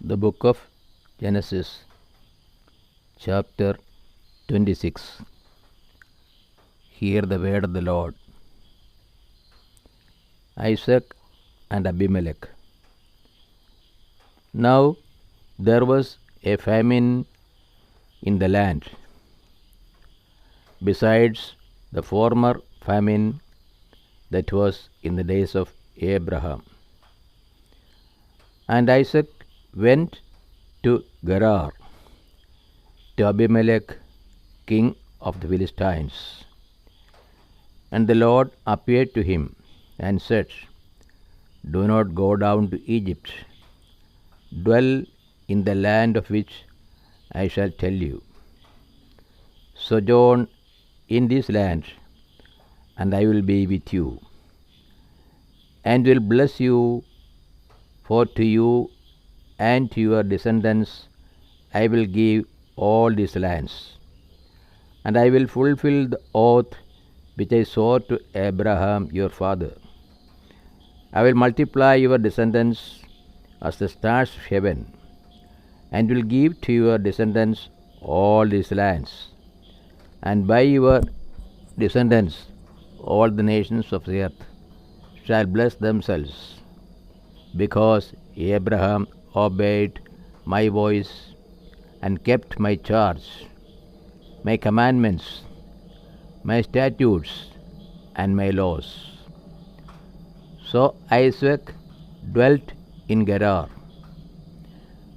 The book of Genesis, chapter 26. Hear the word of the Lord. Isaac and Abimelech. Now there was a famine in the land, besides the former famine that was in the days of Abraham. And Isaac went to Gerar, to Abimelech, king of the Philistines. And the Lord appeared to him and said, Do not go down to Egypt. Dwell in the land of which I shall tell you. Sojourn in this land, and I will be with you, and will bless you, for to you and to your descendants I will give all these lands, and I will fulfill the oath which I swore to Abraham your father. I will multiply your descendants as the stars of heaven, and will give to your descendants all these lands, and by your descendants all the nations of the earth shall bless themselves, because Abraham obeyed my voice and kept my charge, my commandments, my statutes, and my laws. So Isaac dwelt in Gerar.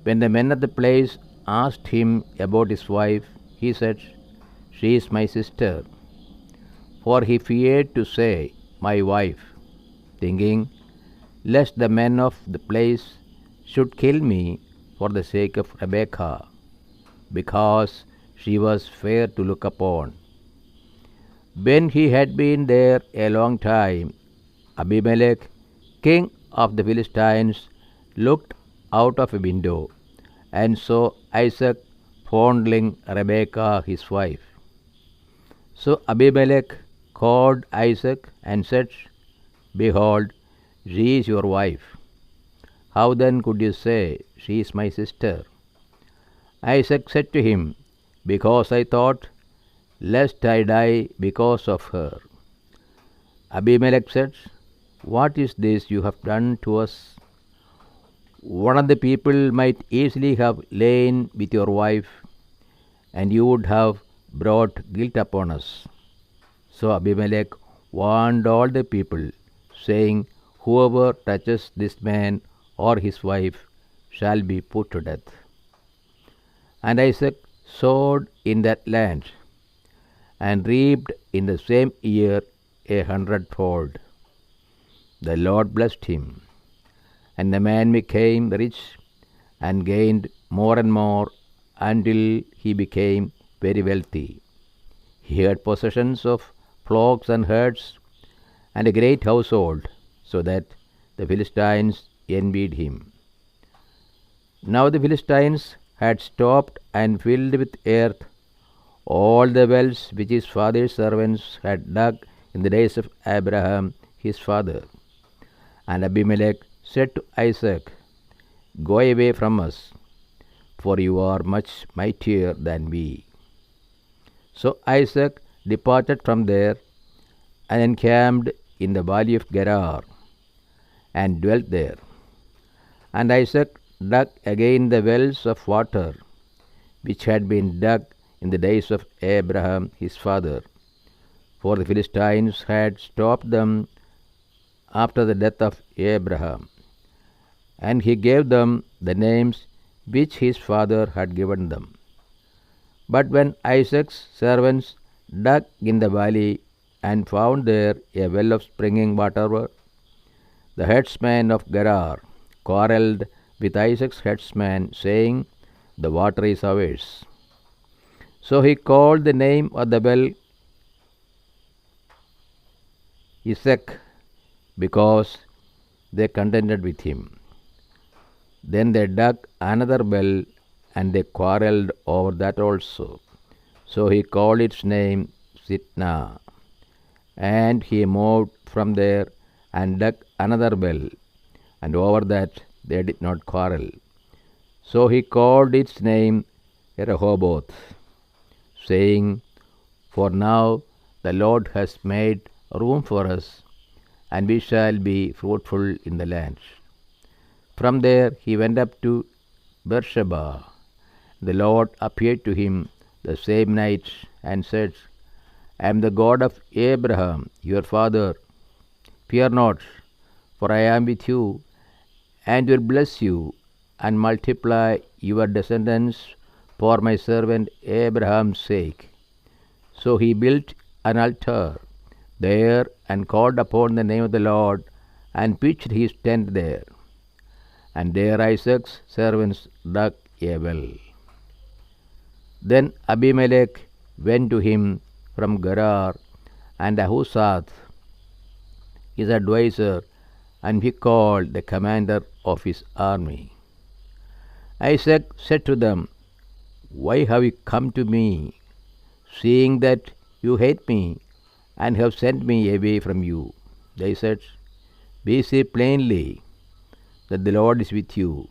When the men of the place asked him about his wife, he said, She is my sister. For he feared to say, My wife, thinking, lest the men of the place should kill me for the sake of Rebekah, because she was fair to look upon. When he had been there a long time, Abimelech, king of the Philistines, looked out of a window and saw Isaac fondling Rebekah his wife. So Abimelech called Isaac and said, Behold, she is your wife. How then could you say, She is my sister? Isaac said to him, Because I thought, lest I die because of her. Abimelech said, What is this you have done to us? One of the people might easily have lain with your wife, and you would have brought guilt upon us. So Abimelech warned all the people, saying, Whoever touches this man or his wife shall be put to death. And Isaac sowed in that land, and reaped in the same year 100-fold. The Lord blessed him, and the man became rich, and gained more and more, until he became very wealthy. He had possessions of flocks and herds, and a great household, so that the Philistines envied him. Now the Philistines had stopped and filled with earth all the wells which his father's servants had dug in the days of Abraham his father. And Abimelech said to Isaac, Go away from us, for you are much mightier than we. So Isaac departed from there, and encamped in the valley of Gerar, and dwelt there. And Isaac dug again the wells of water, which had been dug in the days of Abraham his father, for the Philistines had stopped them after the death of Abraham. And he gave them the names which his father had given them. But when Isaac's servants dug in the valley and found there a well of springing water, the headsman of Gerar quarrelled with Isaac's headsman, saying, The water is ours. So he called the name of the well Isaac, because they contended with him. Then they dug another well, and they quarrelled over that also. So he called its name Sitnah. And he moved from there and dug another well, and over that they did not quarrel. So he called its name Rehoboth, saying, For now the Lord has made room for us, and we shall be fruitful in the land. From there he went up to Beersheba. The Lord appeared to him the same night and said, I am the God of Abraham, your father. Fear not, for I am with you, and will bless you, and multiply your descendants for my servant Abraham's sake. So he built an altar there and called upon the name of the Lord, and pitched his tent there. And there Isaac's servants dug a well. Then Abimelech went to him from Gerar, and Ahuzzath his adviser, and he called the commander of his army. Isaac said to them, Why have you come to me, seeing that you hate me, and have sent me away from you? They said, We see plainly that the Lord is with you.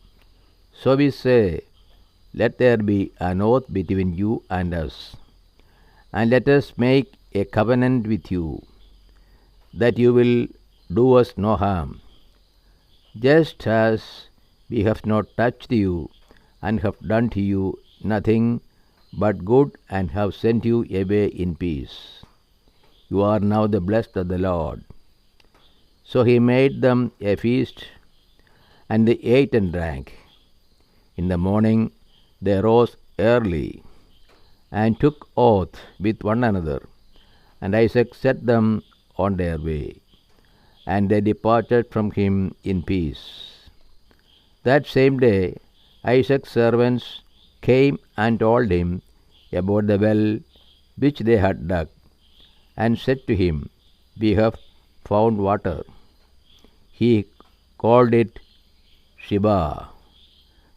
So we say, Let there be an oath between you and us, and let us make a covenant with you, that you will do us no harm, just as we have not touched you, and have done to you nothing but good, and have sent you away in peace. You are now the blessed of the Lord. So he made them a feast, and they ate and drank. In the morning they rose early, and took oath with one another, and Isaac set them on their way, and they departed from him in peace. That same day Isaac's servants came and told him about the well which they had dug, and said to him, We have found water. He called it Sheba.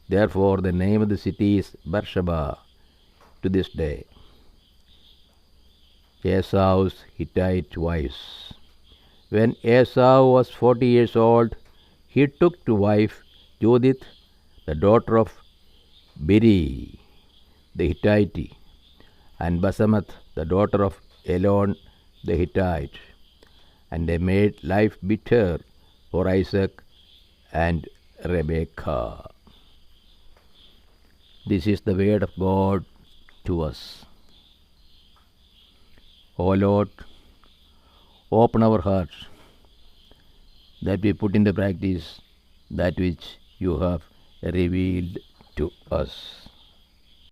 Therefore the name of the city is Beersheba to this day. Esau's Hittite wives. When Esau was 40 years old, he took to wife Judith, the daughter of Beri the Hittite, and Basemath, the daughter of Elon the Hittite, and they made life bitter for Isaac and Rebekah. This is the word of God to us. O Lord, open our hearts, that we put into practice that which you have revealed to us.